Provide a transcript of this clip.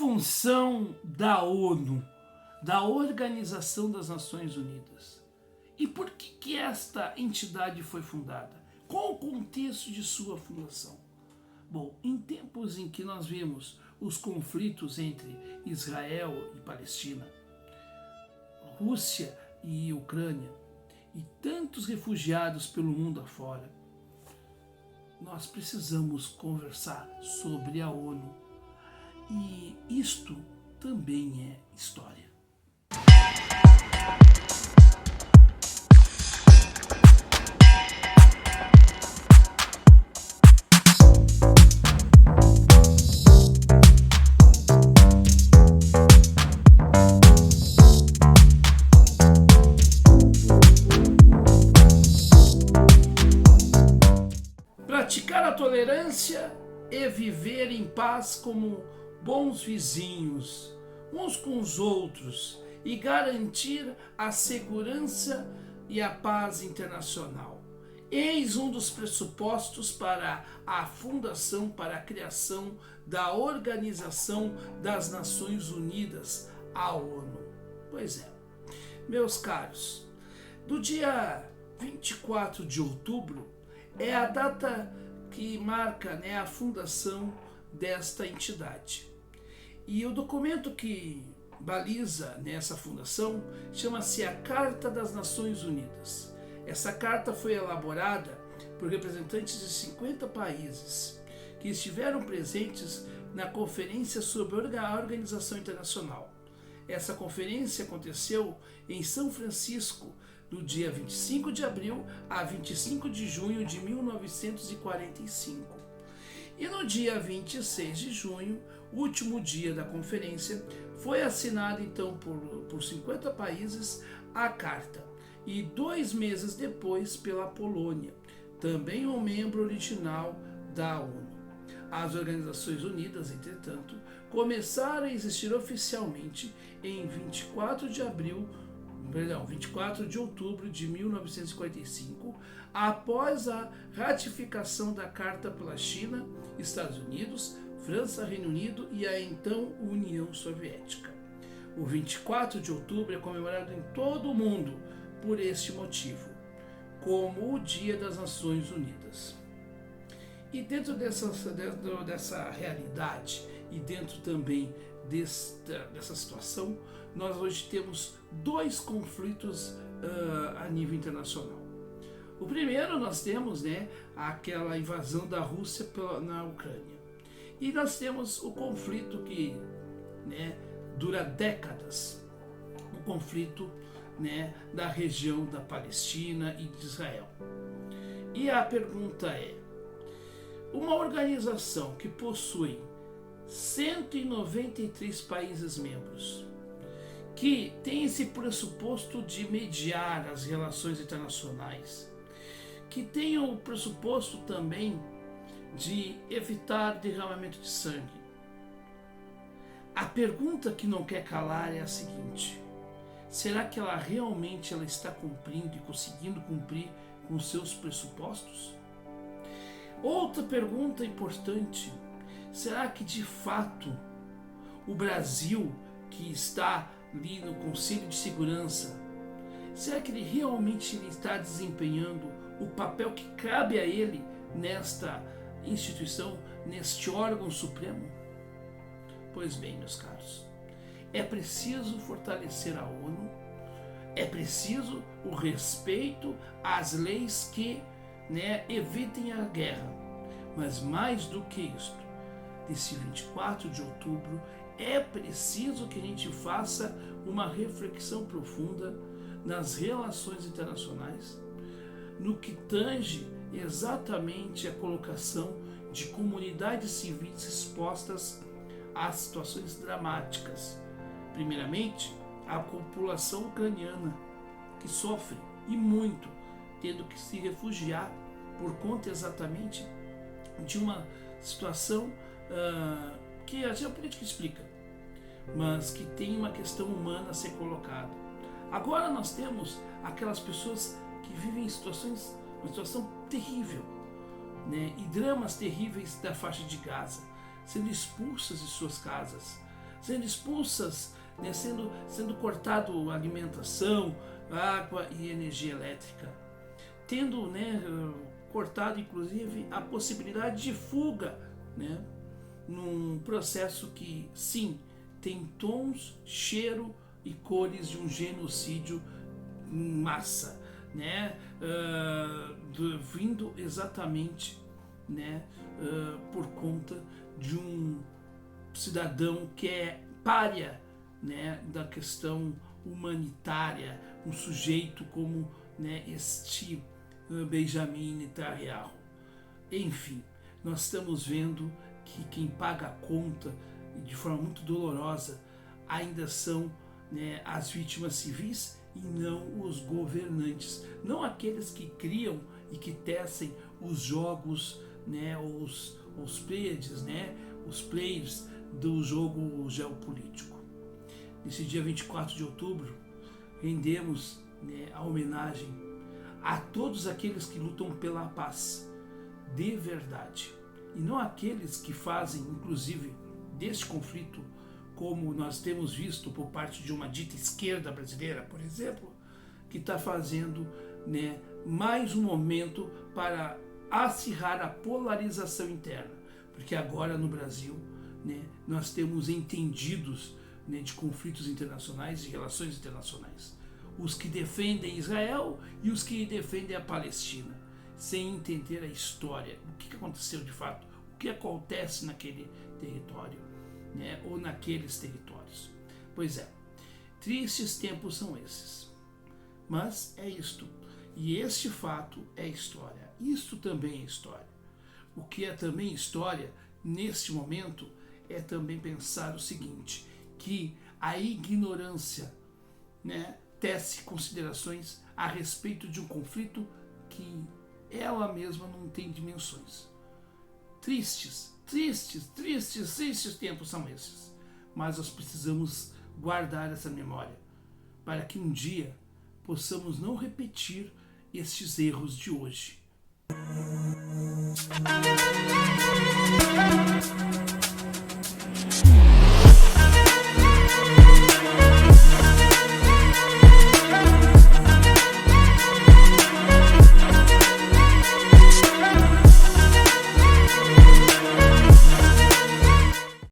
função da ONU, da Organização das Nações Unidas? E por que esta entidade foi fundada? Qual o contexto de sua fundação? Bom, em tempos em que nós vimos os conflitos entre Israel e Palestina, Rússia e Ucrânia, e tantos refugiados pelo mundo afora, nós precisamos conversar sobre a ONU. E isto também é história. Praticar a tolerância e viver em paz como bons vizinhos, uns com os outros, e garantir a segurança e a paz internacional. Eis um dos pressupostos para a fundação, para a criação da Organização das Nações Unidas, a ONU. Pois é, meus caros, do dia 24 de outubro é a data que marca, a fundação desta entidade. E o documento que baliza essa fundação chama-se a Carta das Nações Unidas. Essa carta foi elaborada por representantes de 50 países que estiveram presentes na Conferência sobre a Organização Internacional. Essa conferência aconteceu em São Francisco, do dia 25 de abril a 25 de junho de 1945. E no dia 26 de junho, último dia da conferência, foi assinada então por 50 países a carta, e 2 meses depois pela Polônia, também um membro original da ONU. As Organizações Unidas, entretanto, começaram a existir oficialmente em 24 de outubro de 1945, após a ratificação da Carta pela China, Estados Unidos, França, Reino Unido e a então União Soviética. O 24 de outubro é comemorado em todo o mundo por este motivo, como o Dia das Nações Unidas. E dentro dessa realidade e dentro também dessa situação, nós hoje temos 2 conflitos a nível internacional. O primeiro, nós temos aquela invasão da Rússia na Ucrânia. E nós temos o conflito que dura décadas, o conflito da região da Palestina e de Israel. E a pergunta é, uma organização que possui 193 países membros, que tem esse pressuposto de mediar as relações internacionais, que tem o pressuposto também de evitar derramamento de sangue. A pergunta que não quer calar é a seguinte: será que ela realmente está cumprindo e conseguindo cumprir com seus pressupostos? Outra pergunta importante: será que de fato o Brasil, que está ali no Conselho de Segurança, será que ele realmente está desempenhando o papel que cabe a ele nesta instituição, neste órgão supremo? Pois bem, meus caros, é preciso fortalecer a ONU, é preciso o respeito às leis que evitem a guerra, mas mais do que isto, desse 24 de outubro, é preciso que a gente faça uma reflexão profunda nas relações internacionais, no que tange exatamente a colocação de comunidades civis expostas a situações dramáticas. Primeiramente, a população ucraniana, que sofre e muito, tendo que se refugiar por conta exatamente de uma situação que a geopolítica explica, mas que tem uma questão humana a ser colocada. Agora nós temos aquelas pessoas que vivem uma situação terrível, e dramas terríveis da faixa de Gaza, sendo expulsas de suas casas, sendo expulsas, né, sendo cortado alimentação, água e energia elétrica, tendo, né, cortado inclusive a possibilidade de fuga, né, num processo que sim tem tons, cheiro e cores de um genocídio em massa, né, vindo exatamente, né, por conta de um cidadão que é pária, né, da questão humanitária, um sujeito como, né, este Benjamin Netanyahu. Enfim, nós estamos vendo que quem paga a conta de forma muito dolorosa ainda são, né, as vítimas civis e não os governantes, não aqueles que criam e que tecem os jogos, né, os players, né, os players do jogo geopolítico. Nesse dia 24 de outubro, rendemos, né, a homenagem a todos aqueles que lutam pela paz de verdade, e não aqueles que fazem, inclusive, deste conflito, como nós temos visto por parte de uma dita esquerda brasileira, por exemplo, que está fazendo, né, mais um momento para acirrar a polarização interna, porque agora no Brasil, né, nós temos entendidos, né, de conflitos internacionais e relações internacionais, os que defendem Israel e os que defendem a Palestina, sem entender a história, o que aconteceu de fato, o que acontece naquele território, né, ou naqueles territórios. Pois é, tristes tempos são esses, mas é isto, e este fato é história, isto também é história. O que é também história neste momento é também pensar o seguinte, que a ignorância, né, tece considerações a respeito de um conflito que ela mesma não tem dimensões. Tristes tempos são esses, mas nós precisamos guardar essa memória para que um dia possamos não repetir estes erros de hoje.